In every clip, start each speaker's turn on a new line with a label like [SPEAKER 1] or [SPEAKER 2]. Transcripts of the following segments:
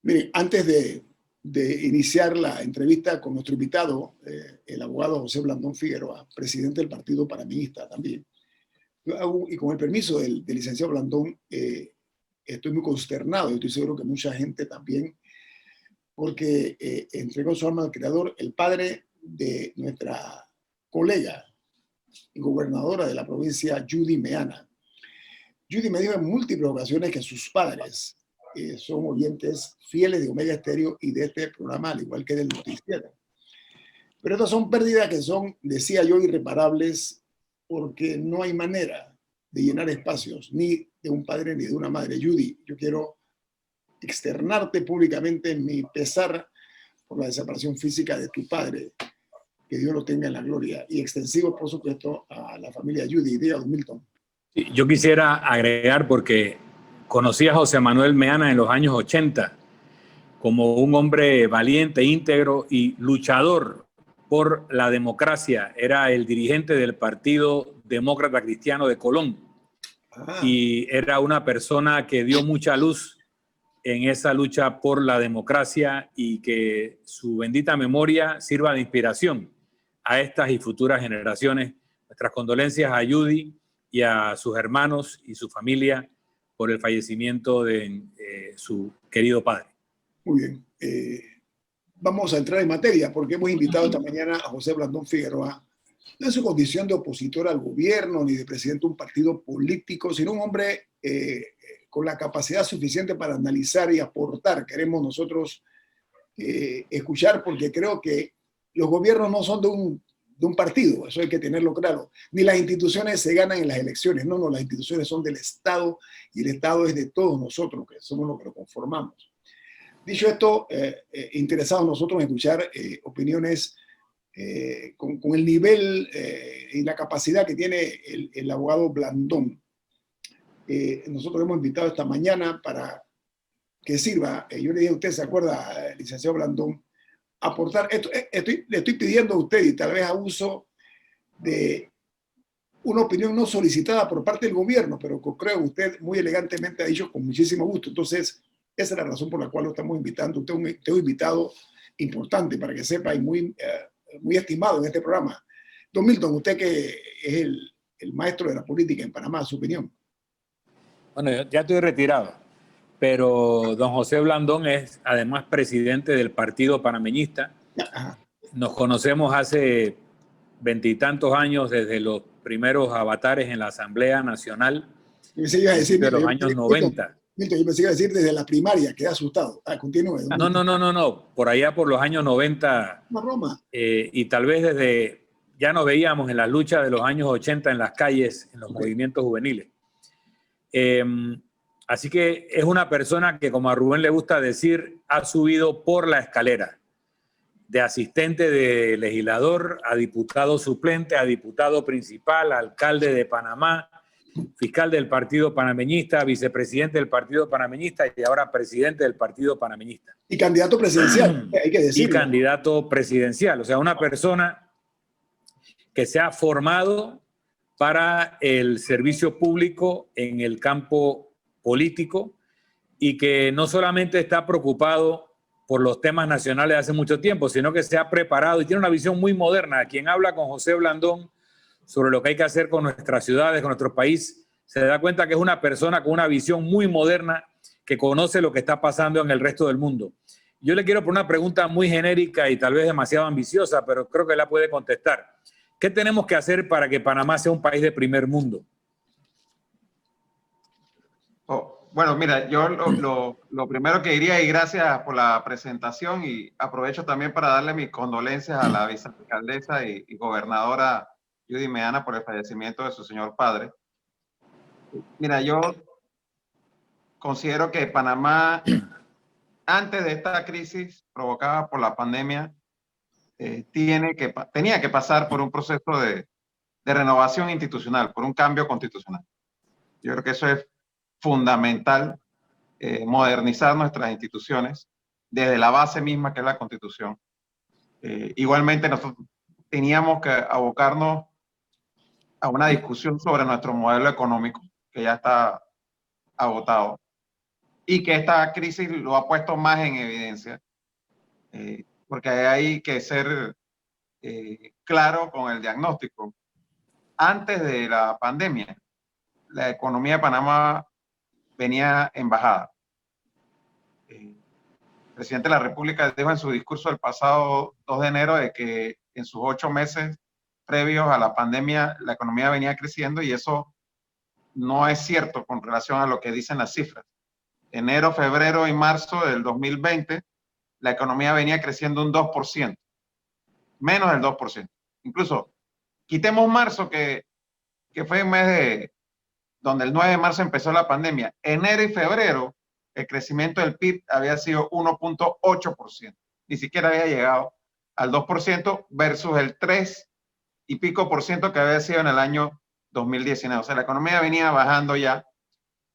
[SPEAKER 1] Miren, antes de iniciar la entrevista con nuestro invitado, el abogado José Blandón Figueroa, presidente del Partido Panameñista también, y con el permiso del licenciado Blandón, estoy muy consternado y estoy seguro que mucha gente también, porque entregó su alma al Creador el padre de nuestra colega y gobernadora de la provincia, Judy Meana. Judy me dijo en múltiples ocasiones que sus padres son oyentes fieles de Omega Estéreo y de este programa, al igual que del noticiero. Pero estas son pérdidas que son, decía yo, irreparables, porque no hay manera de llenar espacios ni de un padre ni de una madre. Judy, yo quiero externarte públicamente mi pesar por la desaparición física de tu padre, que Dios lo tenga en la gloria, y extensivo, por supuesto, a la familia Judy. Díaz Milton.
[SPEAKER 2] Yo quisiera agregar, porque conocí a José Manuel Meana en los años 80 como un hombre valiente, íntegro y luchador por la democracia. Era el dirigente del Partido Demócrata Cristiano de Colón. Y era una persona que dio mucha luz en esa lucha por la democracia, y que su bendita memoria sirva de inspiración a estas y futuras generaciones. Nuestras condolencias a Judy y a sus hermanos y su familia por el fallecimiento de su querido padre.
[SPEAKER 1] Muy bien. Vamos a entrar en materia, porque hemos invitado esta mañana a José Blandón Figueroa, no en su condición de opositor al gobierno ni de presidente de un partido político, sino un hombre con la capacidad suficiente para analizar y aportar. Queremos nosotros escuchar, porque creo que los gobiernos no son de un partido, eso hay que tenerlo claro. Ni las instituciones se ganan en las elecciones, no, las instituciones son del Estado, y el Estado es de todos nosotros, que somos los que lo conformamos. Dicho esto, interesados nosotros en escuchar opiniones con el nivel y la capacidad que tiene el abogado Blandón. Nosotros hemos invitado esta mañana para que sirva, yo le dije a usted, ¿se acuerda, licenciado Blandón? Aportar esto. Le estoy pidiendo a usted, y tal vez a uso de una opinión no solicitada por parte del gobierno, pero que creo que usted muy elegantemente ha dicho con muchísimo gusto. Entonces, esa es la razón por la cual lo estamos invitando. Usted es un invitado importante, para que sepa, y muy estimado en este programa. Don Milton, usted que es el maestro de la política en Panamá, su opinión.
[SPEAKER 2] Bueno, yo ya estoy retirado, pero don José Blandón es además presidente del Partido Panameñista.
[SPEAKER 1] Ajá.
[SPEAKER 2] Nos conocemos hace veintitantos años, desde los primeros avatares en la Asamblea Nacional, de los años 90.
[SPEAKER 1] Milton, yo pensé que iba a decir desde la primaria, quedé asustado. Continúe.
[SPEAKER 2] No, por allá por los años 90.
[SPEAKER 1] Una broma.
[SPEAKER 2] Y tal vez desde, ya nos veíamos en las luchas de los años 80 en las calles, en los movimientos juveniles. Así que es una persona que, como a Rubén le gusta decir, ha subido por la escalera, de asistente de legislador a diputado suplente, a diputado principal, a alcalde de Panamá, fiscal del Partido Panameñista, vicepresidente del Partido Panameñista y ahora presidente del Partido Panameñista.
[SPEAKER 1] Y candidato presidencial, hay que decirlo.
[SPEAKER 2] Y candidato presidencial, o sea, una persona que se ha formado para el servicio público en el campo político, y que no solamente está preocupado por los temas nacionales hace mucho tiempo, sino que se ha preparado y tiene una visión muy moderna. Quien habla con José Blandón sobre lo que hay que hacer con nuestras ciudades, con nuestro país, se da cuenta que es una persona con una visión muy moderna, que conoce lo que está pasando en el resto del mundo. Yo le quiero poner una pregunta muy genérica y tal vez demasiado ambiciosa, pero creo que la puede contestar. ¿Qué tenemos que hacer para que Panamá sea un país de primer mundo?
[SPEAKER 3] Bueno, mira, yo lo primero que diría, y gracias por la presentación, y aprovecho también para darle mis condolencias a la vicealcaldesa y gobernadora Judy Meana por el fallecimiento de su señor padre. Mira, yo considero que Panamá, antes de esta crisis provocada por la pandemia, tenía que pasar por un proceso de renovación institucional, por un cambio constitucional. Yo creo que eso es fundamental, modernizar nuestras instituciones desde la base misma que es la Constitución. Igualmente nosotros teníamos que abocarnos a una discusión sobre nuestro modelo económico, que ya está agotado. y que esta crisis lo ha puesto más en evidencia, porque hay que ser claro con el diagnóstico. Antes de la pandemia, la economía de Panamá venía en bajada. El presidente de la República dijo en su discurso del pasado 2 de enero de que en sus 8 meses previos a la pandemia la economía venía creciendo, y eso no es cierto con relación a lo que dicen las cifras. Enero, febrero y marzo del 2020, la economía venía creciendo un 2%, menos del 2%. Incluso, quitemos marzo, que fue un mes donde el 9 de marzo empezó la pandemia. Enero y febrero, el crecimiento del PIB había sido 1.8%. Ni siquiera había llegado al 2% versus el 3 y pico por ciento que había sido en el año 2019. O sea, la economía venía bajando ya,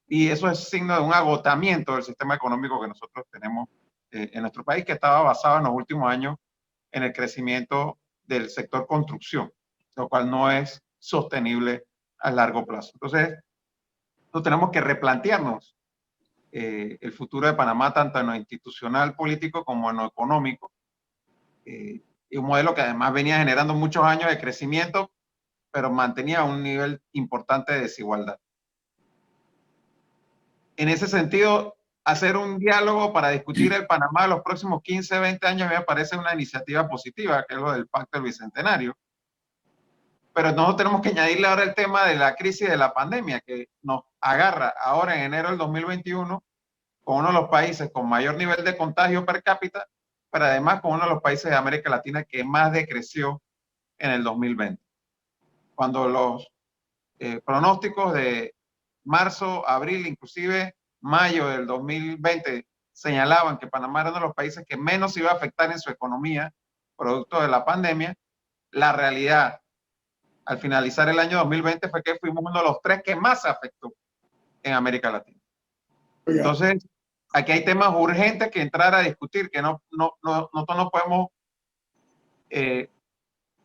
[SPEAKER 3] y eso es signo de un agotamiento del sistema económico que nosotros tenemos en nuestro país, que estaba basado en los últimos años en el crecimiento del sector construcción, lo cual no es sostenible a largo plazo. Entonces, nosotros tenemos que replantearnos el futuro de Panamá, tanto en lo institucional, político, como en lo económico. Y un modelo que además venía generando muchos años de crecimiento, pero mantenía un nivel importante de desigualdad. En ese sentido, hacer un diálogo para discutir el Panamá de los próximos 15, 20 años me parece una iniciativa positiva, que es lo del Pacto del Bicentenario. Pero nosotros tenemos que añadirle ahora el tema de la crisis de la pandemia, que nos agarra ahora en enero del 2021 con uno de los países con mayor nivel de contagio per cápita, pero además con uno de los países de América Latina que más decreció en el 2020. Cuando los pronósticos de marzo, abril, inclusive mayo del 2020 señalaban que Panamá era uno de los países que menos iba a afectar en su economía producto de la pandemia, la realidad al finalizar el año 2020 fue que fuimos uno de los 3 que más se afectó en América Latina. Entonces, aquí hay temas urgentes que entrar a discutir, que nosotros no podemos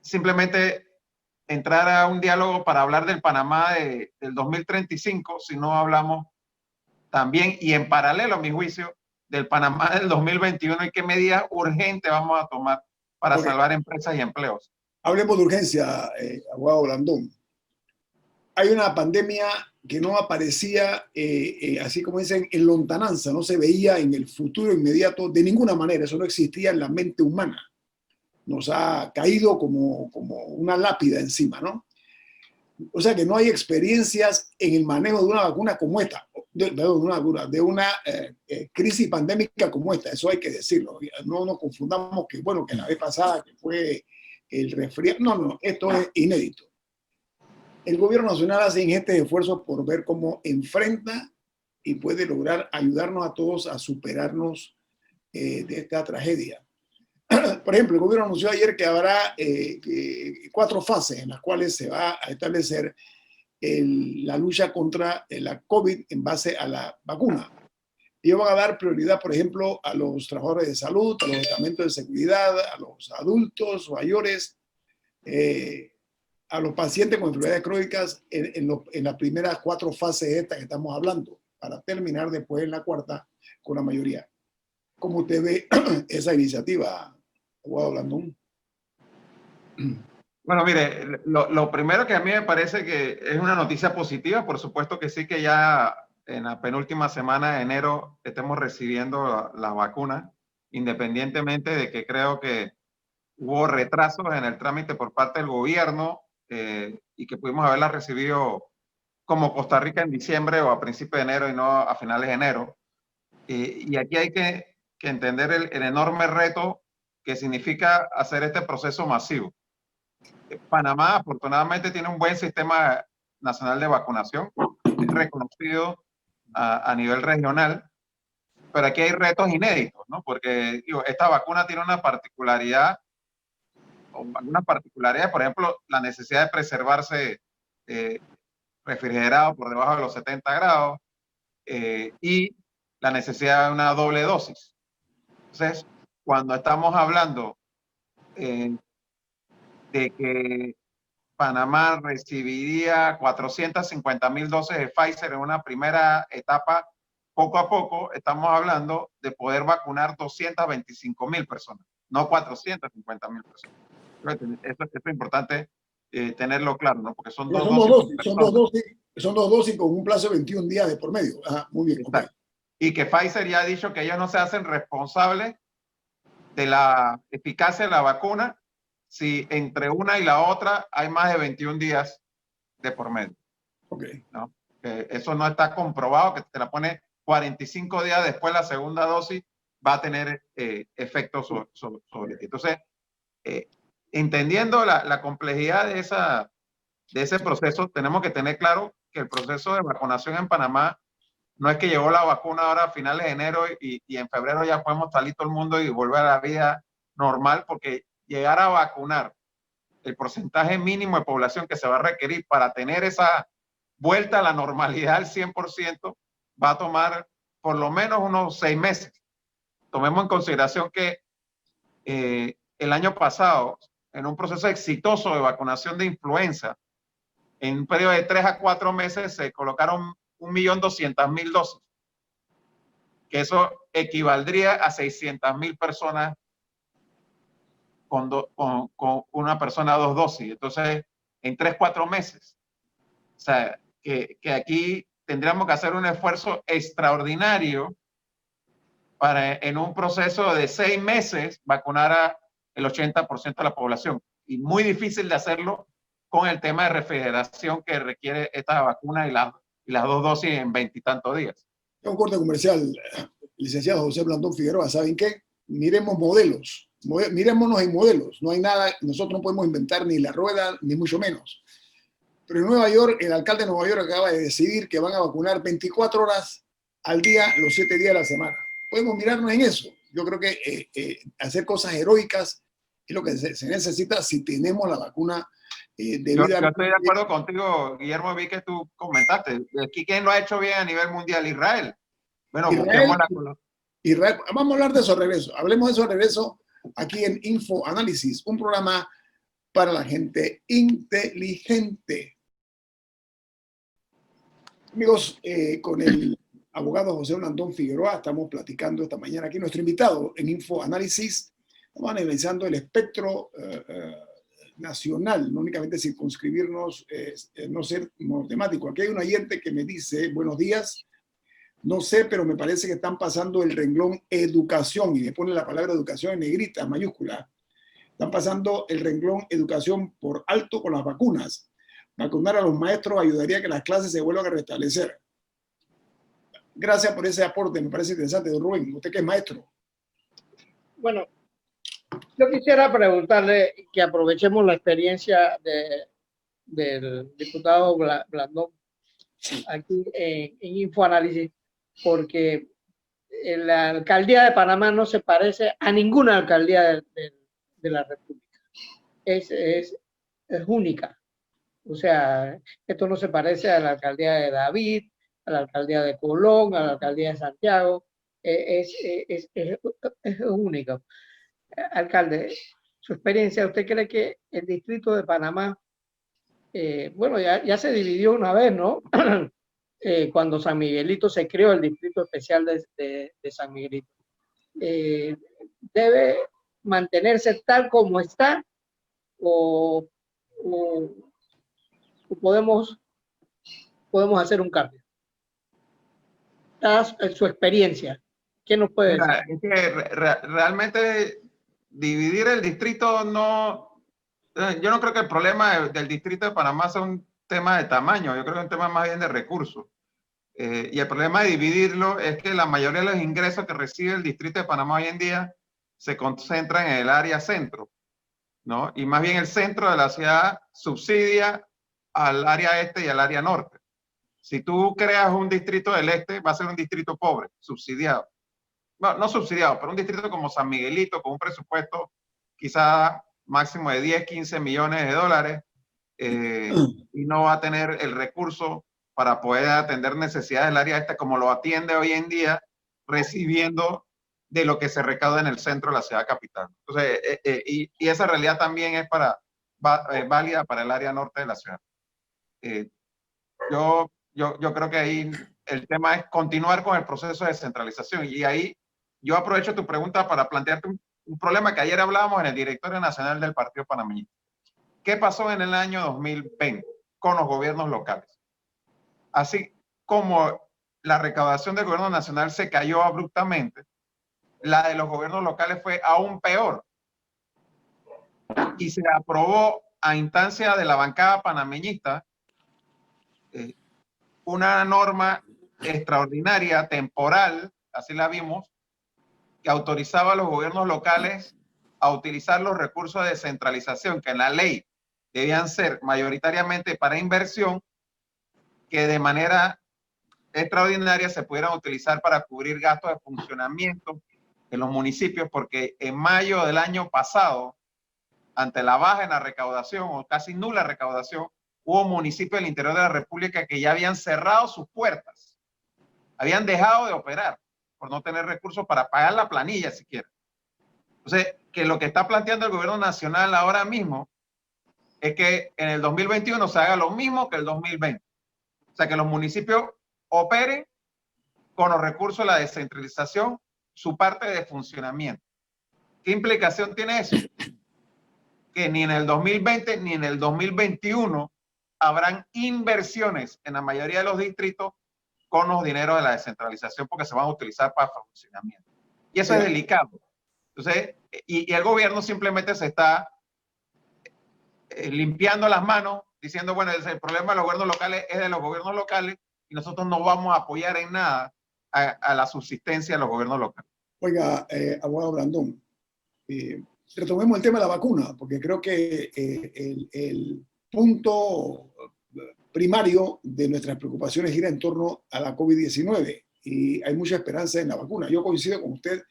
[SPEAKER 3] simplemente entrar a un diálogo para hablar del Panamá del 2035, si no hablamos también, y en paralelo, a mi juicio, del Panamá del 2021 y qué medidas urgentes vamos a tomar para salvar empresas y empleos.
[SPEAKER 1] Hablemos de urgencia, abogado Blandón. Hay una pandemia que no aparecía, así como dicen, en lontananza, no se veía en el futuro inmediato de ninguna manera, eso no existía en la mente humana. Nos ha caído como una lápida encima, ¿no? O sea que no hay experiencias en el manejo de una vacuna como esta, de una crisis pandémica como esta, eso hay que decirlo. No nos confundamos que, bueno, que la vez pasada que fue el resfriado, no, esto es inédito. El gobierno nacional hace ingentes esfuerzos por ver cómo enfrenta y puede lograr ayudarnos a todos a superarnos de esta tragedia. Por ejemplo, el gobierno anunció ayer que habrá 4 fases en las cuales se va a establecer la lucha contra la COVID en base a la vacuna. Ellos van a dar prioridad, por ejemplo, a los trabajadores de salud, a los estamentos de seguridad, a los adultos mayores, a los pacientes con enfermedades crónicas en las primeras 4 fases estas que estamos hablando, para terminar después en la 4ª con la mayoría. ¿Cómo usted ve esa iniciativa, abogado Blandón?
[SPEAKER 3] Bueno, mire, lo primero que a mí me parece que es una noticia positiva, por supuesto que sí, que ya en la penúltima semana de enero estemos recibiendo las vacunas, independientemente de que creo que hubo retrasos en el trámite por parte del gobierno y que pudimos haberlas recibido como Costa Rica en diciembre o a principios de enero y no a finales de enero. Y aquí hay que entender el enorme reto que significa hacer este proceso masivo. Panamá afortunadamente tiene un buen sistema nacional de vacunación, es reconocido a nivel regional, pero aquí hay retos inéditos, ¿no? Porque digo, esta vacuna tiene una particularidad, por ejemplo, la necesidad de preservarse refrigerado por debajo de los 70 grados y la necesidad de una doble dosis. Entonces, cuando estamos hablando de que Panamá recibiría 450,000 dosis de Pfizer en una primera etapa poco a poco estamos hablando de poder vacunar 225.000 personas, no 450.000 personas. Esto es importante tenerlo claro, ¿no? Porque son
[SPEAKER 1] Pero
[SPEAKER 3] dos
[SPEAKER 1] son dos
[SPEAKER 3] dosis por
[SPEAKER 1] dosis,
[SPEAKER 3] persona.
[SPEAKER 1] son dos dosis con un plazo de 21 días de por medio. Muy bien. Okay.
[SPEAKER 3] Y que Pfizer ya ha dicho que ellos no se hacen responsables de la eficacia de la vacuna si entre una y la otra hay más de 21 días de por medio.
[SPEAKER 1] Okay.
[SPEAKER 3] ¿No? Eso no está comprobado, que te la pone 45 días después la segunda dosis, va a tener efectos sobre ti. Entonces, entendiendo la complejidad de ese proceso, tenemos que tener claro que el proceso de vacunación en Panamá no es que llegó la vacuna ahora a finales de enero y en febrero ya podemos salir todo el mundo y volver a la vida normal, porque llegar a vacunar el porcentaje mínimo de población que se va a requerir para tener esa vuelta a la normalidad al 100% va a tomar por lo menos unos 6 meses. Tomemos en consideración que el año pasado, en un proceso exitoso de vacunación de influenza, en un periodo de 3 a 4 meses se colocaron 1.200.000 dosis, que eso equivaldría a 600.000 personas con una persona 2 dosis. Entonces, en 3, 4 meses. O sea, que aquí tendríamos que hacer un esfuerzo extraordinario para en un proceso de 6 meses vacunar a el 80% de la población. Y muy difícil de hacerlo con el tema de refrigeración que requiere esta vacuna y las 2 dosis en 20 y tantos días.
[SPEAKER 1] Un corte comercial, licenciado José Blandón Figueroa. ¿Saben qué? Miremos modelos. Mirémonos en modelos. No hay nada, nosotros no podemos inventar ni la rueda, ni mucho menos. Pero en Nueva York, el alcalde de Nueva York acaba de decidir que van a vacunar 24 horas al día, los 7 días de la semana. Podemos mirarnos en eso. Yo creo que
[SPEAKER 3] hacer cosas heroicas es lo que se necesita si tenemos la vacuna debida. Yo estoy de acuerdo contigo, Guillermo, vi que tú comentaste. Aquí, ¿quién lo ha hecho bien a nivel mundial? Israel. Bueno, busquemos
[SPEAKER 1] Israel, vamos a hablar de eso al regreso. Hablemos de eso al regreso aquí en Info Análisis, un programa para la gente inteligente. Amigos, con el abogado José Blandón Figueroa estamos platicando esta mañana aquí. Nuestro invitado en Info Análisis, estamos analizando el espectro nacional, no únicamente circunscribirnos, no ser monotemático. Aquí hay un oyente que me dice, buenos días, no sé, pero me parece que están pasando el renglón educación, y me pone la palabra educación en negrita, mayúscula. Están pasando el renglón educación por alto con las vacunas. Vacunar a los maestros ayudaría a que las clases se vuelvan a restablecer. Gracias por ese aporte, me parece interesante, don Rubén. Usted que es maestro.
[SPEAKER 4] Bueno, yo quisiera preguntarle que aprovechemos la experiencia del diputado Blandón aquí en Infoanálisis, porque la alcaldía de Panamá no se parece a ninguna alcaldía de la República. Es única. O sea, esto no se parece a la alcaldía de David, a la alcaldía de Colón, a la alcaldía de Santiago. Es único. Alcalde, su experiencia, ¿usted cree que el distrito de Panamá, bueno, ya se dividió una vez, ¿no? Cuando San Miguelito se creó, el distrito especial de San Miguelito, debe mantenerse tal como está o podemos hacer un cambio? Su experiencia, ¿qué nos puede decir?
[SPEAKER 3] Es que realmente dividir el distrito no, yo no creo que el problema del distrito de Panamá sea un tema de tamaño, yo creo que es un tema más bien de recursos. Y el problema de dividirlo es que la mayoría de los ingresos que recibe el distrito de Panamá hoy en día se concentran en el área centro, ¿no? Y más bien el centro de la ciudad subsidia al área este y al área norte. Si tú creas un distrito del este, va a ser un distrito pobre, subsidiado. Bueno, no subsidiado, pero un distrito como San Miguelito, con un presupuesto quizá máximo de 10, 15 millones de dólares, y no va a tener el recurso para poder atender necesidades del área este como lo atiende hoy en día, recibiendo de lo que se recauda en el centro de la ciudad capital. Entonces, y esa realidad también es válida para el área norte de la ciudad. Yo creo que ahí el tema es continuar con el proceso de descentralización. Y ahí yo aprovecho tu pregunta para plantearte un problema que ayer hablábamos en el Directorio Nacional del Partido Panameñista. ¿Qué pasó en el año 2020 con los gobiernos locales? Así como la recaudación del gobierno nacional se cayó abruptamente, la de los gobiernos locales fue aún peor. Y se aprobó a instancia de la bancada panameñista una norma extraordinaria, temporal, así la vimos, que autorizaba a los gobiernos locales a utilizar los recursos de descentralización que en la ley debían ser mayoritariamente para inversión, que de manera extraordinaria se pudieran utilizar para cubrir gastos de funcionamiento en los municipios, porque en mayo del año pasado, ante la baja en la recaudación o casi nula recaudación, hubo municipios del interior de la República que ya habían cerrado sus puertas, habían dejado de operar por no tener recursos para pagar la planilla siquiera. Entonces, que lo que está planteando el gobierno nacional ahora mismo es que en el 2021 se haga lo mismo que el 2020. O sea, que los municipios operen con los recursos de la descentralización su parte de funcionamiento. ¿Qué implicación tiene eso? Que ni en el 2020 ni en el 2021 habrán inversiones en la mayoría de los distritos con los dineros de la descentralización, porque se van a utilizar para funcionamiento. Y eso es delicado. Entonces, y el gobierno simplemente se está limpiando las manos, diciendo, bueno, el problema de los gobiernos locales es de los gobiernos locales y nosotros no vamos a apoyar en nada a la subsistencia de los gobiernos locales.
[SPEAKER 1] Oiga, abogado Blandón, retomemos el tema de la vacuna, porque creo que el punto primario de nuestras preocupaciones gira en torno a la COVID-19 y hay mucha esperanza en la vacuna. Yo coincido con usted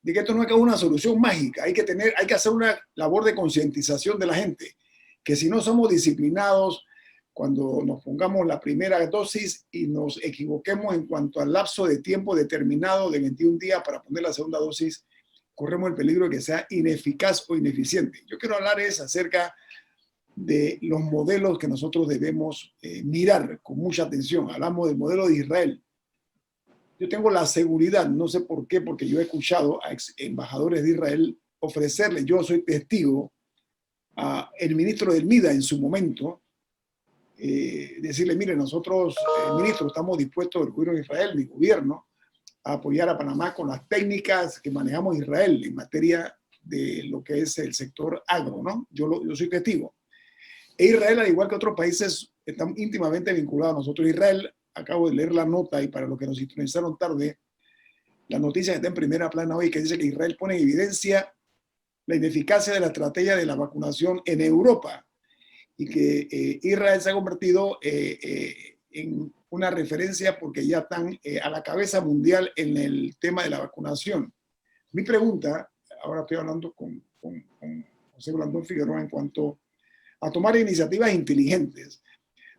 [SPEAKER 1] de que esto no es una solución mágica, hay que hacer una labor de concientización de la gente, que si no somos disciplinados, cuando nos pongamos la primera dosis y nos equivoquemos en cuanto al lapso de tiempo determinado de 21 días para poner la segunda dosis, corremos el peligro de que sea ineficaz o ineficiente. Yo quiero hablar acerca de los modelos que nosotros debemos mirar con mucha atención. Hablamos del modelo de Israel. Yo tengo la seguridad, no sé por qué, porque yo he escuchado a embajadores de Israel ofrecerle, yo soy testigo, al ministro del MIDA en su momento, decirle, mire, nosotros, ministro, estamos dispuestos, el gobierno de Israel, mi gobierno, a apoyar a Panamá con las técnicas que manejamos Israel en materia de lo que es el sector agro, ¿no? Yo soy testigo. E Israel, al igual que otros países, están íntimamente vinculados a nosotros. Israel, acabo de leer la nota y para los que nos sintonizaron tarde, la noticia que está en primera plana hoy, que dice que Israel pone en evidencia la ineficacia de la estrategia de la vacunación en Europa y que Israel se ha convertido en una referencia porque ya están a la cabeza mundial en el tema de la vacunación. Mi pregunta, ahora estoy hablando con José Blandón Figueroa en cuanto a tomar iniciativas inteligentes.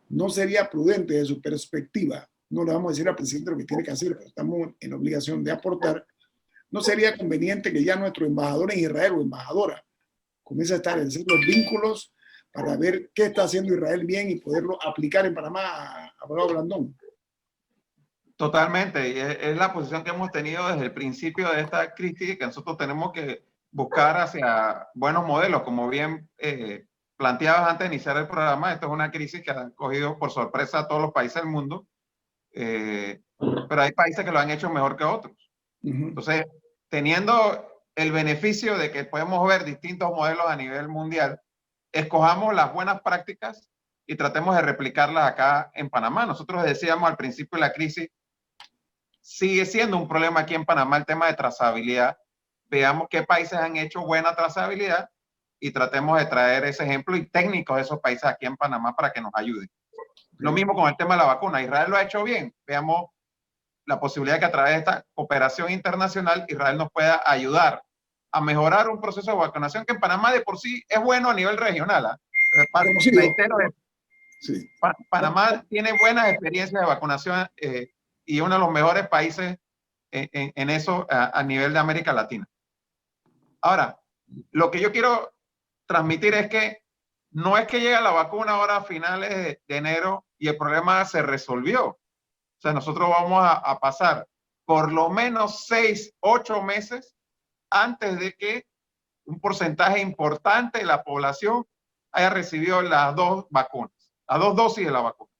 [SPEAKER 1] ¿No sería prudente de su perspectiva? No le vamos a decir al presidente lo que tiene que hacer, pero estamos en obligación de aportar. ¿No sería conveniente que ya nuestro embajador en Israel o embajadora comience a establecer los vínculos para ver qué está haciendo Israel bien y poderlo aplicar en Panamá, abogado Blandón?
[SPEAKER 3] Totalmente, y es la posición que hemos tenido desde el principio de esta crisis, que nosotros tenemos que buscar hacia buenos modelos, como bien planteabas antes de iniciar el programa. Esto es una crisis que ha cogido por sorpresa a todos los países del mundo, pero hay países que lo han hecho mejor que otros. Entonces, teniendo el beneficio de que podemos ver distintos modelos a nivel mundial, escojamos las buenas prácticas y tratemos de replicarlas acá en Panamá. Nosotros decíamos al principio de la crisis, sigue siendo un problema aquí en Panamá el tema de trazabilidad. Veamos qué países han hecho buena trazabilidad y tratemos de traer ese ejemplo y técnicos de esos países aquí en Panamá para que nos ayuden. Lo mismo con el tema de la vacuna. Israel lo ha hecho bien. Veamos la posibilidad de que a través de esta cooperación internacional Israel nos pueda ayudar a mejorar un proceso de vacunación que en Panamá de por sí es bueno a nivel regional. Sí. Panamá tiene buenas experiencias de vacunación y uno de los mejores países en eso a nivel de América Latina. Ahora, lo que yo quiero transmitir es que no es que llega la vacuna ahora a finales de enero y el problema se resolvió. O sea, nosotros vamos a pasar por lo menos 6, 8 meses antes de que un porcentaje importante de la población haya recibido las 2 vacunas, las 2 dosis de la vacuna.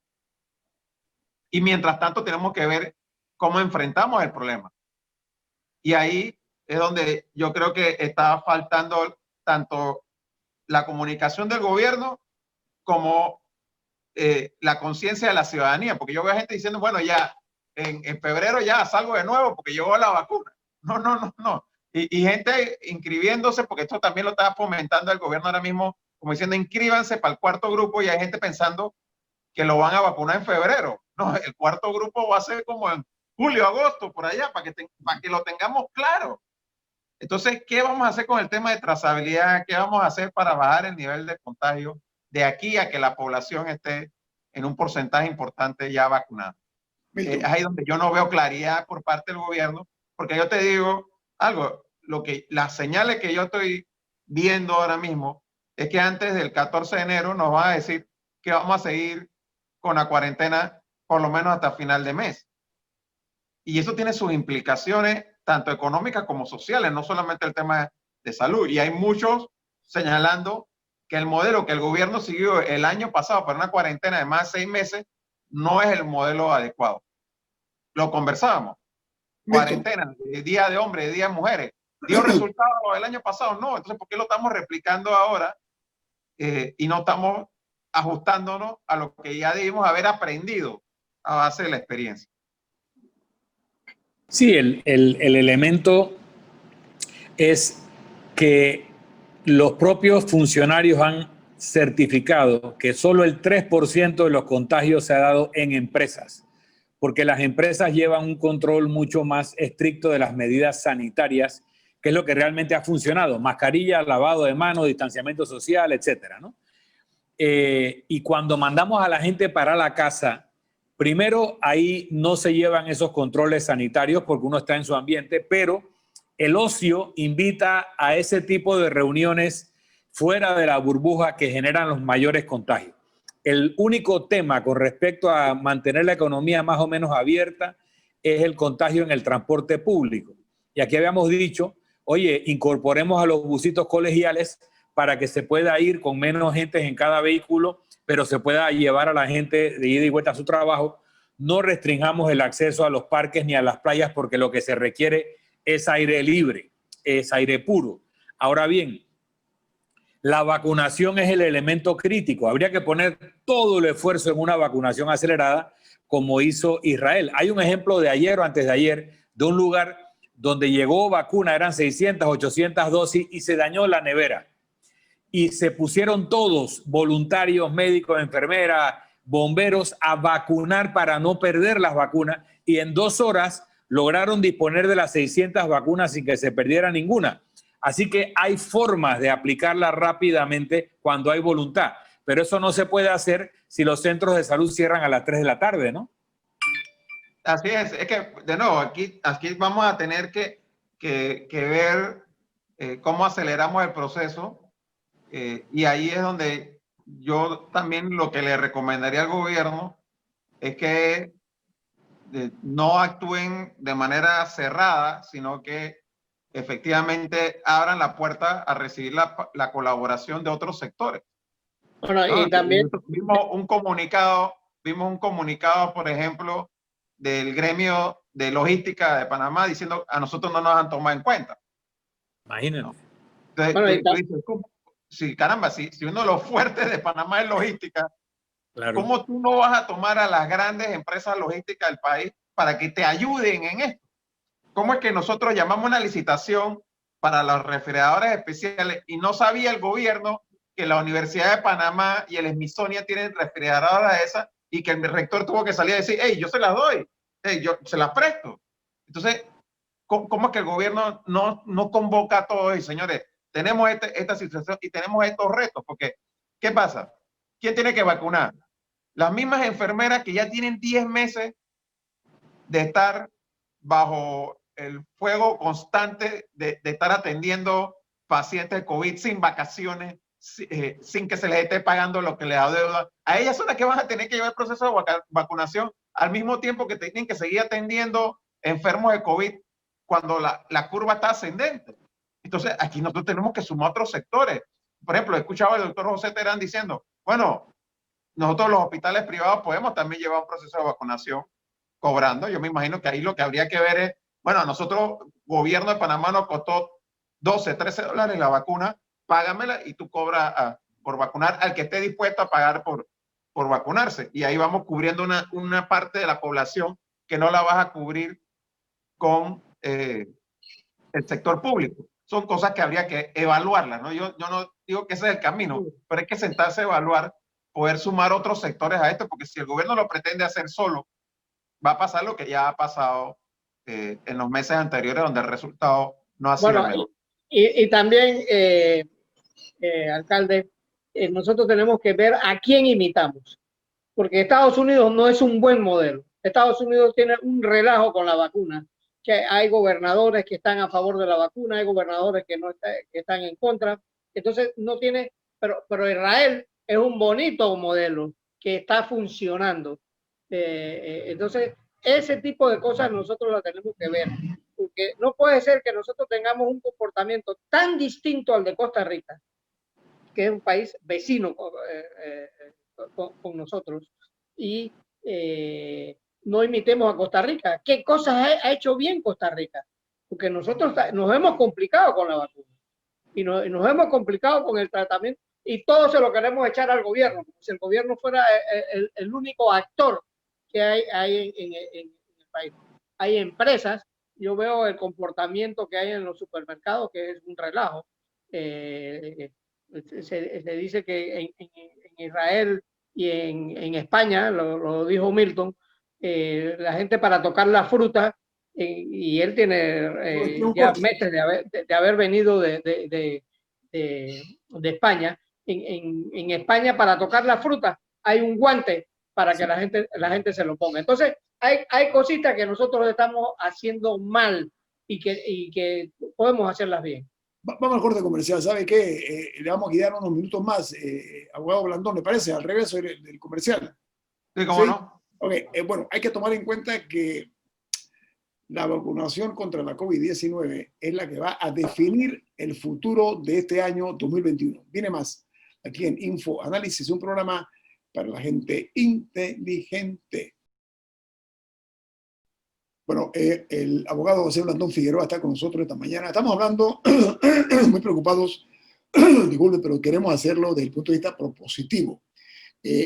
[SPEAKER 3] Y mientras tanto tenemos que ver cómo enfrentamos el problema. Y ahí es donde yo creo que está faltando tanto la comunicación del gobierno como la conciencia de la ciudadanía, porque yo veo gente diciendo, bueno, ya en febrero ya salgo de nuevo porque llegó la vacuna. No. Y gente inscribiéndose, porque esto también lo está fomentando el gobierno ahora mismo, como diciendo, inscríbanse para el 4º grupo, y hay gente pensando que lo van a vacunar en febrero. No, el 4º grupo va a ser como en julio, agosto, por allá, para que lo tengamos claro. Entonces, ¿qué vamos a hacer con el tema de trazabilidad? ¿Qué vamos a hacer para bajar el nivel de contagio de aquí a que la población esté en un porcentaje importante ya vacunada? Es ahí donde yo no veo claridad por parte del gobierno, porque yo te digo algo, las señales que yo estoy viendo ahora mismo es que antes del 14 de enero nos van a decir que vamos a seguir con la cuarentena por lo menos hasta final de mes. Y eso tiene sus implicaciones tanto económicas como sociales, no solamente el tema de salud. Y hay muchos señalando que el modelo que el gobierno siguió el año pasado para una cuarentena de más de 6 meses no es el modelo adecuado. Lo conversábamos. Cuarentena, de día de hombres, de día de mujeres. ¿Dio resultados el año pasado? No. Entonces, ¿por qué lo estamos replicando ahora y no estamos ajustándonos a lo que ya debimos haber aprendido a base de la experiencia?
[SPEAKER 2] Sí, el elemento es que los propios funcionarios han certificado que solo el 3% de los contagios se ha dado en empresas, porque las empresas llevan un control mucho más estricto de las medidas sanitarias, que es lo que realmente ha funcionado: mascarilla, lavado de manos, distanciamiento social, etcétera, ¿no? Y cuando mandamos a la gente para la casa, primero ahí no se llevan esos controles sanitarios porque uno está en su ambiente, pero el ocio invita a ese tipo de reuniones fuera de la burbuja que generan los mayores contagios. El único tema con respecto a mantener la economía más o menos abierta es el contagio en el transporte público. Y aquí habíamos dicho, oye, incorporemos a los busitos colegiales para que se pueda ir con menos gente en cada vehículo, pero se pueda llevar a la gente de ida y vuelta a su trabajo. No restringamos el acceso a los parques ni a las playas, porque lo que se requiere es aire libre, es aire puro. Ahora bien, la vacunación es el elemento crítico. Habría que poner todo el esfuerzo en una vacunación acelerada, como hizo Israel. Hay un ejemplo de ayer o antes de ayer de un lugar donde llegó vacuna, eran 600, 800 dosis y se dañó la nevera. Y se pusieron todos, voluntarios, médicos, enfermeras, bomberos, a vacunar para no perder las vacunas, y en 2 horas lograron disponer de las 600 vacunas sin que se perdiera ninguna. Así que hay formas de aplicarla rápidamente cuando hay voluntad, pero eso no se puede hacer si los centros de salud cierran a las 3 de la tarde, ¿no?
[SPEAKER 3] Así es que, de nuevo, aquí vamos a tener que ver cómo aceleramos el proceso. Y ahí es donde yo también lo que le recomendaría al gobierno es que no actúen de manera cerrada, sino que efectivamente abran la puerta a recibir la colaboración de otros sectores.
[SPEAKER 4] Bueno,
[SPEAKER 3] ¿no?
[SPEAKER 4] y también
[SPEAKER 3] vimos un comunicado, por ejemplo, del gremio de logística de Panamá diciendo a nosotros no nos han tomado en cuenta.
[SPEAKER 2] Imagínate.
[SPEAKER 3] ¿no? Entonces, tú dices, sí, caramba, si uno de los fuertes de Panamá es logística,
[SPEAKER 2] Claro.
[SPEAKER 3] ¿Cómo tú no vas a tomar a las grandes empresas logísticas del país para que te ayuden en esto? ¿Cómo es que nosotros llamamos una licitación para los refrigeradores especiales y no sabía el gobierno que la Universidad de Panamá y el Smithsonian tienen refrigeradoras esas, y que el rector tuvo que salir a decir, hey, yo se las doy, hey, yo se las presto? Entonces, ¿cómo es que el gobierno no convoca a todos y, señores, tenemos esta situación y tenemos estos retos? Porque, ¿qué pasa? ¿Quién tiene que vacunar? Las mismas enfermeras que ya tienen 10 meses de estar bajo el fuego constante de estar atendiendo pacientes de COVID sin vacaciones, sin que se les esté pagando lo que les da deuda. A ellas son las que van a tener que llevar el proceso de vacunación al mismo tiempo que tienen que seguir atendiendo enfermos de COVID cuando la curva está ascendente. Entonces, aquí nosotros tenemos que sumar otros sectores. Por ejemplo, he escuchado al doctor José Terán diciendo, bueno, nosotros los hospitales privados podemos también llevar un proceso de vacunación cobrando. Yo me imagino que ahí lo que habría que ver es, bueno, a nosotros, gobierno de Panamá nos costó $12, $13 la vacuna, págamela y tú cobras por vacunar al que esté dispuesto a pagar por vacunarse. Y ahí vamos cubriendo una parte de la población que no la vas a cubrir con el sector público. Son cosas que habría que evaluarlas, ¿no? Yo no digo que ese es el camino, pero hay que sentarse a evaluar, poder sumar otros sectores a esto, porque si el gobierno lo pretende hacer solo, va a pasar lo que ya ha pasado en los meses anteriores, donde el resultado no ha sido el mejor.
[SPEAKER 4] Y también, alcalde, nosotros tenemos que ver a quién imitamos, porque Estados Unidos no es un buen modelo. Estados Unidos tiene un relajo con la vacuna, que hay gobernadores que están a favor de la vacuna, hay gobernadores que están en contra. Entonces, no tiene, pero Israel es un bonito modelo que está funcionando. Entonces, ese tipo de cosas nosotros las tenemos que ver, porque no puede ser que nosotros tengamos un comportamiento tan distinto al de Costa Rica, que es un país vecino con nosotros, y no imitemos a Costa Rica. ¿Qué cosas ha hecho bien Costa Rica? Porque nosotros nos hemos complicado con la vacuna y nos hemos complicado con el tratamiento, y todo se lo queremos echar al gobierno, como si el gobierno fuera el único actor que hay en el país. Hay empresas, yo veo el comportamiento que hay en los supermercados, que es un relajo. Se dice que en Israel y en España, lo dijo Milton, la gente para tocar la fruta, y él tiene ya meses de haber venido de España. En España, para tocar la fruta, hay un guante para que la gente se lo ponga. Entonces, hay cositas que nosotros estamos haciendo mal y que podemos hacerlas bien.
[SPEAKER 1] Vamos al corte comercial. ¿Sabe qué? Le vamos a guiar unos minutos más, abogado Blandón, ¿le parece? Al regreso del comercial.
[SPEAKER 3] Sí, ¿cómo no?
[SPEAKER 1] Ok, bueno, hay que tomar en cuenta que la vacunación contra la COVID-19 es la que va a definir el futuro de este año 2021. Viene más aquí en Info Análisis, un programa para la gente inteligente. Bueno, el abogado José Blandón Figueroa está con nosotros esta mañana. Estamos hablando, muy preocupados, disculpen, pero queremos hacerlo desde el punto de vista propositivo.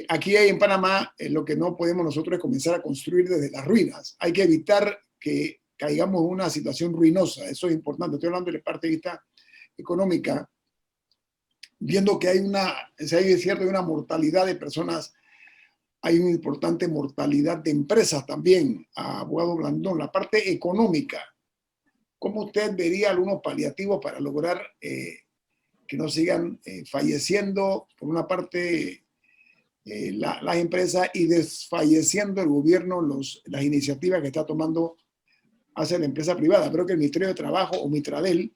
[SPEAKER 1] Aquí en Panamá, lo que no podemos nosotros es comenzar a construir desde las ruinas. Hay que evitar que caigamos en una situación ruinosa. Eso es importante. Estoy hablando de la parte de vista económica, viendo que hay cierta una mortalidad de personas. Hay una importante mortalidad de empresas también, abogado Blandón. La parte económica, ¿cómo usted vería algunos paliativos para lograr que no sigan falleciendo, por una parte, las empresas, y desfalleciendo el gobierno las iniciativas que está tomando hacia la empresa privada? Creo que el Ministerio de Trabajo, o Mitradel,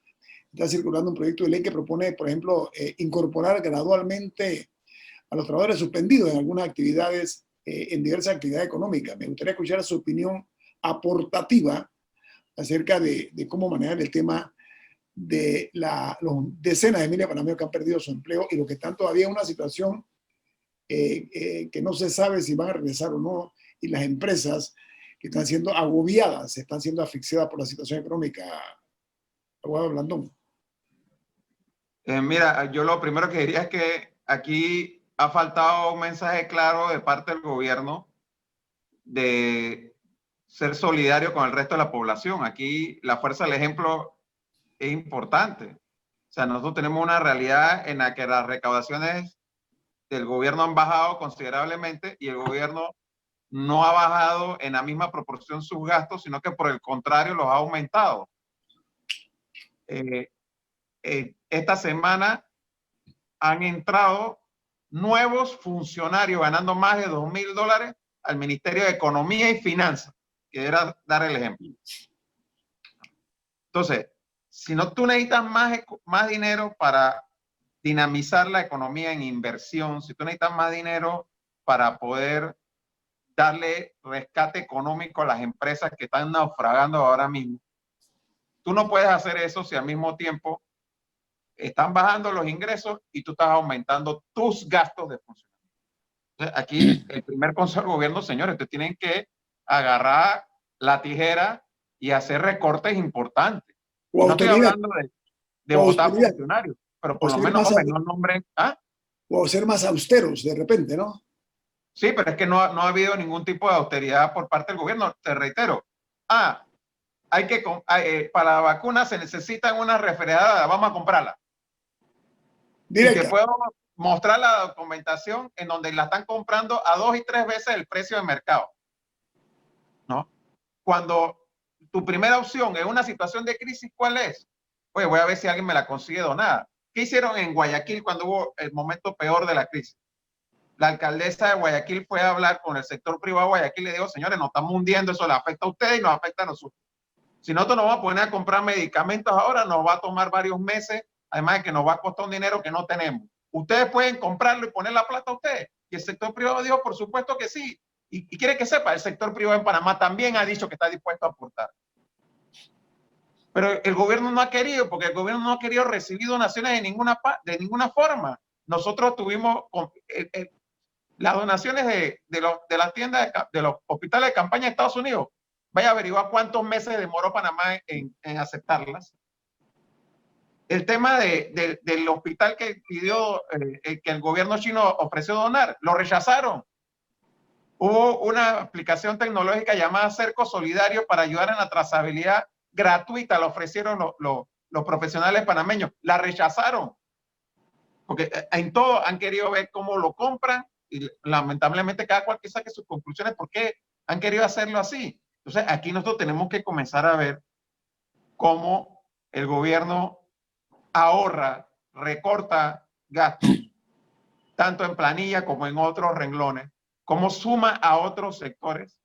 [SPEAKER 1] está circulando un proyecto de ley que propone, por ejemplo, incorporar gradualmente a los trabajadores suspendidos en algunas actividades, en diversas actividades económicas. Me gustaría escuchar su opinión aportativa acerca de cómo manejar el tema de los decenas de miles de panameños que han perdido su empleo y los que están todavía en una situación que no se sabe si van a regresar o no, y las empresas que están siendo agobiadas, están siendo asfixiadas por la situación económica. Abogado Blandón.
[SPEAKER 3] Mira, yo lo primero que diría es que aquí ha faltado un mensaje claro de parte del gobierno de ser solidario con el resto de la población. Aquí la fuerza del ejemplo es importante. O sea, nosotros tenemos una realidad en la que las recaudaciones del gobierno han bajado considerablemente y el gobierno no ha bajado en la misma proporción sus gastos, sino que por el contrario los ha aumentado. Esta semana han entrado nuevos funcionarios ganando más de $2,000 al Ministerio de Economía y Finanzas, que era dar el ejemplo. Entonces, si no, tú necesitas más dinero para dinamizar la economía en inversión, si tú necesitas más dinero para poder darle rescate económico a las empresas que están naufragando ahora mismo, tú no puedes hacer eso si al mismo tiempo están bajando los ingresos y tú estás aumentando tus gastos de funcionamiento. Entonces, aquí el primer consejo del gobierno, señores, ustedes tienen que agarrar la tijera y hacer recortes importantes.
[SPEAKER 1] O
[SPEAKER 3] no estoy
[SPEAKER 1] autoridad.
[SPEAKER 3] hablando de votar funcionarios, pero por lo menos, hombre, no nombren. ¿Ah?
[SPEAKER 1] O ser más austeros de repente, ¿no?
[SPEAKER 3] Sí, pero es que no ha habido ningún tipo de austeridad por parte del gobierno. Te reitero. Hay que, para la vacuna se necesitan una refrigerada, vamos a comprarla.
[SPEAKER 1] Directa.
[SPEAKER 3] Y te puedo mostrar la documentación en donde la están comprando a 2 y 3 veces el precio de mercado, ¿no? Cuando tu primera opción es una situación de crisis, ¿cuál es? Pues voy a ver si alguien me la consigue donada. ¿Qué hicieron en Guayaquil cuando hubo el momento peor de la crisis? La alcaldesa de Guayaquil fue a hablar con el sector privado de Guayaquil y le dijo, señores, nos estamos hundiendo, eso le afecta a ustedes y nos afecta a nosotros. Si nosotros nos vamos a poner a comprar medicamentos ahora, nos va a tomar varios meses, además de que nos va a costar un dinero que no tenemos. Ustedes pueden comprarlo y poner la plata a ustedes. Y el sector privado dijo, por supuesto que sí. Y quiere que sepa, el sector privado en Panamá también ha dicho que está dispuesto a aportar. Pero el gobierno no ha querido, porque el gobierno no ha querido recibir donaciones de ninguna forma. Nosotros tuvimos las donaciones de las tiendas, de los hospitales de campaña de Estados Unidos. Vaya a averiguar cuántos meses demoró Panamá en aceptarlas. El tema del hospital que pidió, que el gobierno chino ofreció donar, lo rechazaron. Hubo una aplicación tecnológica llamada Cerco Solidario para ayudar en la trazabilidad gratuita, la ofrecieron los profesionales panameños, la rechazaron. Porque en todo han querido ver cómo lo compran y lamentablemente cada cual que saque sus conclusiones por qué han querido hacerlo así. Entonces aquí nosotros tenemos que comenzar a ver cómo el gobierno ahorra, recorta gastos, tanto en planilla como en otros renglones, cómo suma a otros sectores.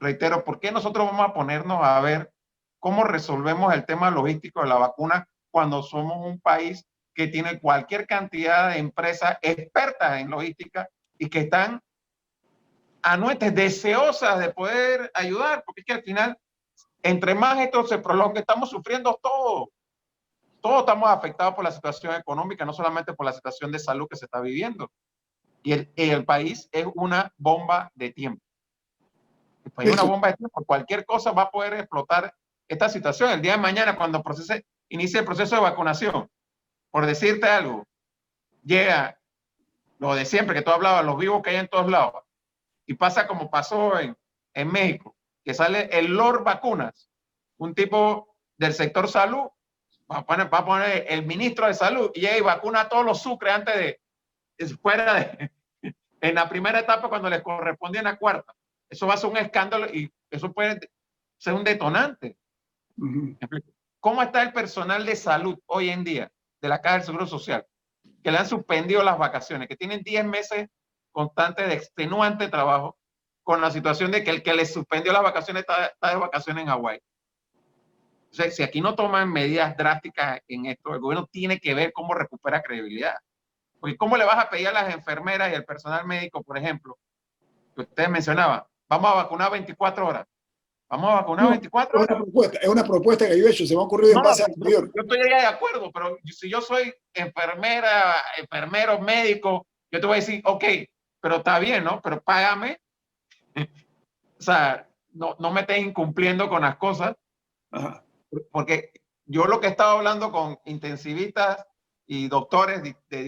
[SPEAKER 3] Reitero, ¿por qué nosotros vamos a ponernos a ver cómo resolvemos el tema logístico de la vacuna cuando somos un país que tiene cualquier cantidad de empresas expertas en logística y que están anuentes, deseosas de poder ayudar? Porque es que al final, entre más esto se prolonga, estamos sufriendo todos. Todos estamos afectados por la situación económica, no solamente por la situación de salud que se está viviendo. Y el país es una bomba de tiempo. El país es una bomba de tiempo. Cualquier cosa va a poder explotar esta situación. El día de mañana, cuando inicie el proceso de vacunación, por decirte algo, llega lo de siempre que tú hablabas, los vivos que hay en todos lados, y pasa como pasó en México, que sale el Lord Vacunas, un tipo del sector salud, va a poner el ministro de salud y ahí vacuna a todos los sucres antes en la primera etapa cuando les correspondía en la cuarta. Eso va a ser un escándalo y eso puede ser un detonante. ¿Cómo está el personal de salud hoy en día de la Caja del Seguro Social? Que le han suspendido las vacaciones, que tienen 10 meses constantes de extenuante trabajo con la situación de que el que les suspendió las vacaciones está de vacaciones en Hawái. O sea, si aquí no toman medidas drásticas en esto, el gobierno tiene que ver cómo recupera credibilidad. Porque ¿cómo le vas a pedir a las enfermeras y al personal médico, por ejemplo, que ustedes mencionaban, vamos a vacunar 24 horas? Vamos a vacunar 24 horas.
[SPEAKER 1] Es una propuesta que yo he hecho, se me ha ocurrido en base a anterior.
[SPEAKER 3] Yo estoy de acuerdo, pero si yo soy enfermera, enfermero, médico, yo te voy a decir, ok, pero está bien, ¿no? Pero págame. O sea, no me estés incumpliendo con las cosas. Ajá. Porque yo lo que he estado hablando con intensivistas y doctores de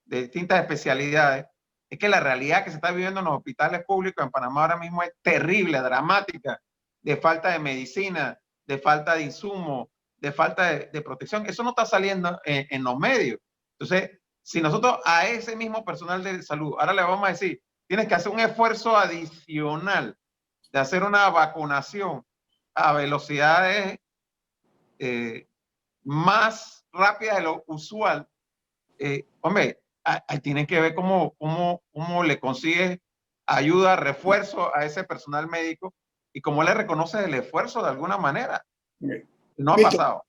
[SPEAKER 3] distintas especialidades es que la realidad que se está viviendo en los hospitales públicos en Panamá ahora mismo es terrible, dramática, de falta de medicina, de falta de insumos, de falta de protección. Eso no está saliendo en los medios. Entonces, si nosotros a ese mismo personal de salud ahora le vamos a decir, tienes que hacer un esfuerzo adicional de hacer una vacunación a velocidades más rápidas de lo usual, hombre, tienen que ver cómo le consigues ayuda, refuerzo a ese personal médico y cómo le reconoces el esfuerzo de alguna manera. No ha pasado.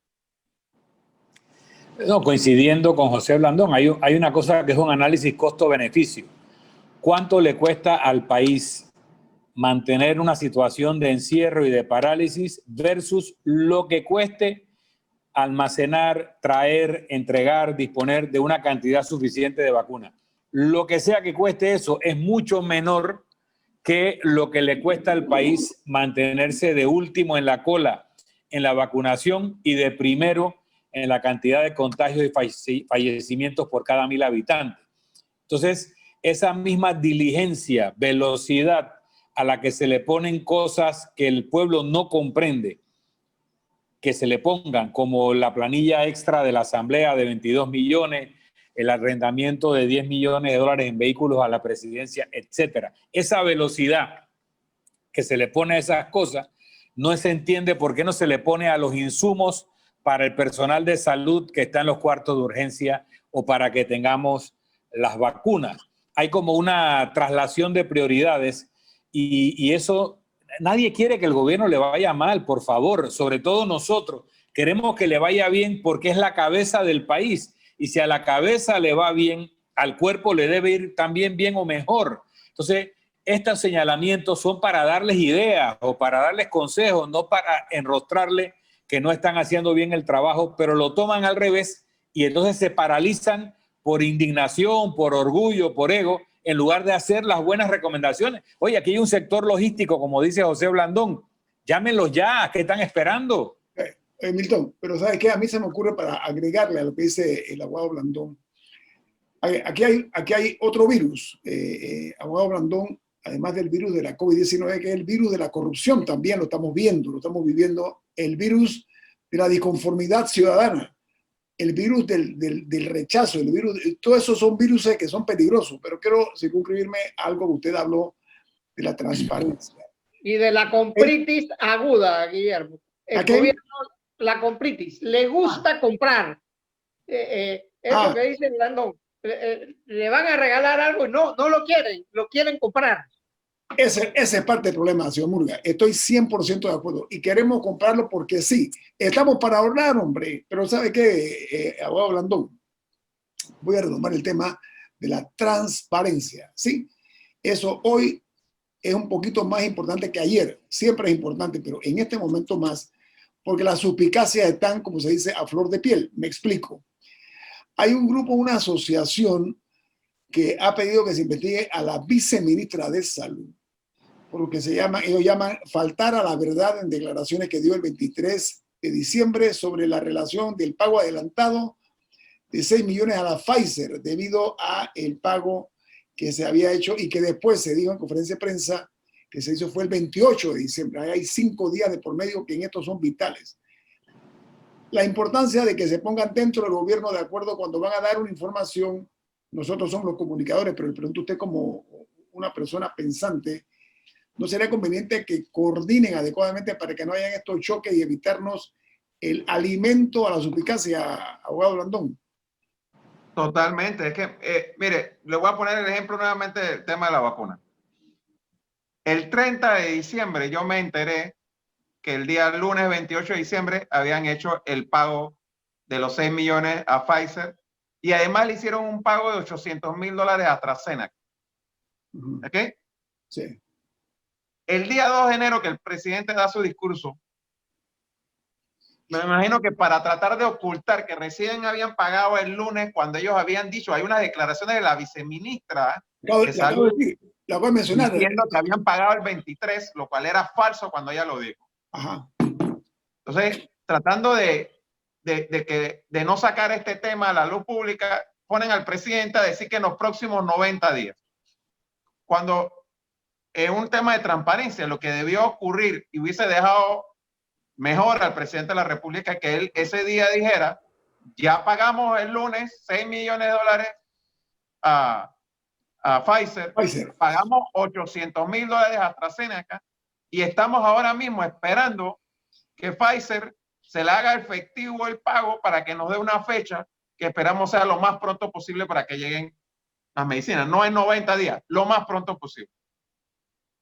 [SPEAKER 2] No, coincidiendo con José Blandón, hay una cosa que es un análisis costo-beneficio. ¿Cuánto le cuesta al país mantener una situación de encierro y de parálisis versus lo que cueste almacenar, traer, entregar, disponer de una cantidad suficiente de vacunas? Lo que sea que cueste eso es mucho menor que lo que le cuesta al país mantenerse de último en la cola en la vacunación y de primero en la cantidad de contagios y fallecimientos por cada 1.000 habitantes. Entonces, esa misma diligencia, velocidad a la que se le ponen cosas que el pueblo no comprende, que se le pongan, como la planilla extra de la Asamblea de 22 millones, el arrendamiento de 10 millones de dólares en vehículos a la presidencia, etcétera. Esa velocidad que se le pone a esas cosas, no se entiende por qué no se le pone a los insumos para el personal de salud que está en los cuartos de urgencia o para que tengamos las vacunas. Hay como una traslación de prioridades y eso, nadie quiere que el gobierno le vaya mal, por favor, sobre todo nosotros. Queremos que le vaya bien porque es la cabeza del país y si a la cabeza le va bien, al cuerpo le debe ir también bien o mejor. Entonces, estos señalamientos son para darles ideas o para darles consejos, no para enrostrarles que no están haciendo bien el trabajo, pero lo toman al revés y entonces se paralizan por indignación, por orgullo, por ego, en lugar de hacer las buenas recomendaciones. Oye, aquí hay un sector logístico, como dice José Blandón, llámenlos ya, ¿qué están esperando?
[SPEAKER 1] Milton, pero ¿sabes qué? A mí se me ocurre para agregarle a lo que dice el abogado Blandón. Aquí hay otro virus, abogado Blandón, además del virus de la COVID-19, que es el virus de la corrupción, también lo estamos viendo, lo estamos viviendo, el virus de la disconformidad ciudadana, el virus del rechazo, el virus, todos esos son virus que son peligrosos, pero quiero circunscribirme a algo que usted habló de la transparencia.
[SPEAKER 4] Y de la compritis aguda, Guillermo. El gobierno, la compritis, le gusta comprar. Eso que dice Blandón. Le van a regalar algo y no lo quieren, lo quieren comprar.
[SPEAKER 1] Ese es parte del problema, señor Murga. Estoy 100% de acuerdo. Y queremos comprarlo porque sí. Estamos para ahorrar, hombre. Pero ¿sabe qué, abogado Blandón? Voy a retomar el tema de la transparencia. Sí, eso hoy es un poquito más importante que ayer. Siempre es importante, pero en este momento más, porque las suspicacias están, como se dice, a flor de piel. Me explico. Hay un grupo, una asociación que ha pedido que se investigue a la viceministra de Salud, por lo que ellos llaman faltar a la verdad en declaraciones que dio el 23 de diciembre sobre la relación del pago adelantado de 6 millones a la Pfizer debido a el pago que se había hecho y que después se dijo en conferencia de prensa que se hizo fue el 28 de diciembre. Ahí hay 5 días de por medio que en estos son vitales. La importancia de que se pongan dentro del gobierno de acuerdo cuando van a dar una información. Nosotros somos los comunicadores, pero le pregunto a usted como una persona pensante, ¿no sería conveniente que coordinen adecuadamente para que no hayan estos choques y evitarnos el alimento a la suspicacia, abogado Blandón?
[SPEAKER 3] Totalmente. Es que, mire, le voy a poner el ejemplo nuevamente del tema de la vacuna. El 30 de diciembre yo me enteré que el día lunes 28 de diciembre habían hecho el pago de los 6 millones a Pfizer y además le hicieron un pago de $800,000 a AstraZeneca. ¿Ok?
[SPEAKER 1] Sí.
[SPEAKER 3] El día 2 de enero que el presidente da su discurso, me imagino que para tratar de ocultar que recién habían pagado el lunes cuando ellos habían dicho, hay unas declaraciones de la viceministra de Salud
[SPEAKER 1] la voy a mencionar,
[SPEAKER 3] diciendo que habían pagado el 23, lo cual era falso cuando ella lo dijo.
[SPEAKER 1] Ajá.
[SPEAKER 3] Entonces, tratando de no sacar este tema a la luz pública, ponen al presidente a decir que en los próximos 90 días. Cuando es un tema de transparencia, lo que debió ocurrir y hubiese dejado mejor al presidente de la República que él ese día dijera, ya pagamos el lunes 6 millones de dólares a Pfizer, pagamos $800,000 a AstraZeneca y estamos ahora mismo esperando que Pfizer se le haga efectivo el pago para que nos dé una fecha que esperamos sea lo más pronto posible para que lleguen las medicinas. No en 90 días, lo más pronto posible.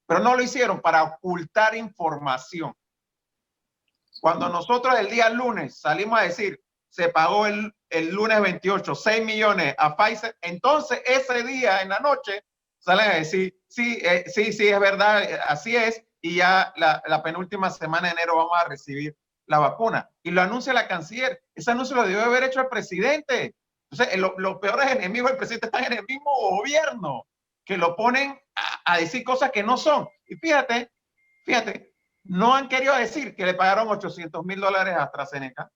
[SPEAKER 3] Pero no lo hicieron para ocultar información. Cuando nosotros el día lunes salimos a decir, se pagó el el lunes 28 6 millones a Pfizer, entonces ese día en la noche salen a decir, sí, es verdad, así es, y ya la penúltima semana de enero vamos a recibir la vacuna. Y lo anuncia la canciller. Ese anuncio lo debió haber hecho el presidente. Entonces, los peores enemigos del presidente están en el mismo gobierno, que lo ponen a decir cosas que no son. Y fíjate, no han querido decir que le pagaron $800,000 a AstraZeneca.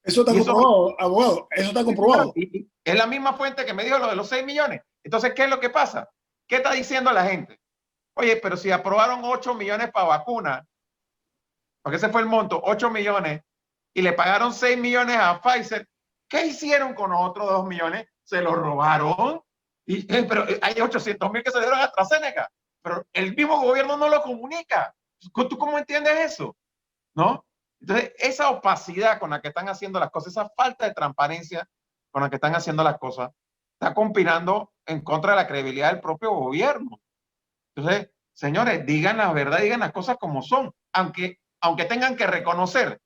[SPEAKER 1] Eso está comprobado, abogado. Eso está comprobado.
[SPEAKER 3] Y es la misma fuente que me dijo lo de los 6 millones. Entonces, ¿qué es lo que pasa? ¿Qué está diciendo la gente? Oye, pero si aprobaron 8 millones para vacuna, porque ese fue el monto, 8 millones, y le pagaron 6 millones a Pfizer, ¿qué hicieron con los otros 2 millones? ¿Se los robaron? Pero hay 800,000 que se dieron a AstraZeneca, pero el mismo gobierno no lo comunica. ¿Tú cómo entiendes eso? ¿No? Entonces, esa opacidad con la que están haciendo las cosas, esa falta de transparencia con la que están haciendo las cosas, está conspirando en contra de la credibilidad del propio gobierno. Entonces, señores, digan la verdad, digan las cosas como son, aunque tengan que reconocer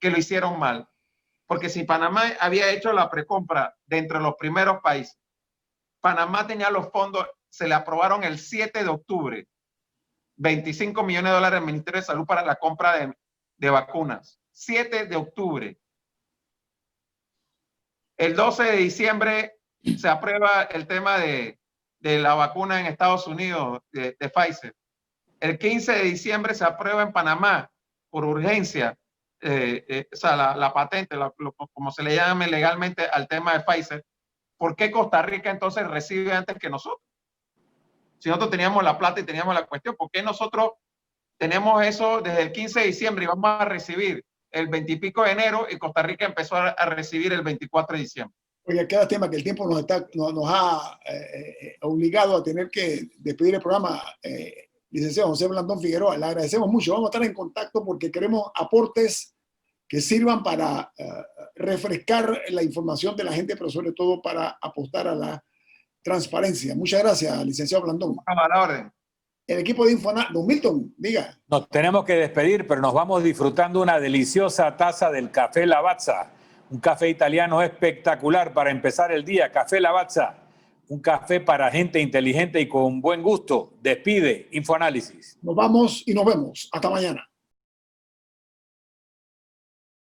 [SPEAKER 3] que lo hicieron mal. Porque si Panamá había hecho la precompra de entre los primeros países, Panamá tenía los fondos, se le aprobaron el 7 de octubre, 25 millones de dólares al Ministerio de Salud para la compra de vacunas. 7 de octubre. El 12 de diciembre se aprueba el tema de la vacuna en Estados Unidos de Pfizer. El 15 de diciembre se aprueba en Panamá por urgencia, o sea, la patente, como se le llame legalmente al tema de Pfizer. ¿Por qué Costa Rica entonces recibe antes que nosotros? Si nosotros teníamos la plata y teníamos la cuestión, ¿por qué nosotros tenemos eso desde el 15 de diciembre y vamos a recibir el 20 y pico de enero y Costa Rica empezó a recibir el 24 de diciembre?
[SPEAKER 1] Oye, queda tema que el tiempo nos ha obligado a tener que despedir el programa. Licenciado José Blandón Figueroa, le agradecemos mucho. Vamos a estar en contacto porque queremos aportes que sirvan para refrescar la información de la gente, pero sobre todo para apostar a la transparencia. Muchas gracias, licenciado Blandón.
[SPEAKER 3] A la orden.
[SPEAKER 1] El equipo de Infonavit, don Milton, diga.
[SPEAKER 2] Nos tenemos que despedir, pero nos vamos disfrutando una deliciosa taza del Café Lavazza. Un café italiano espectacular para empezar el día. Café Lavazza, un café para gente inteligente y con buen gusto. Despide Infoanálisis.
[SPEAKER 1] Nos vamos y nos vemos. Hasta mañana.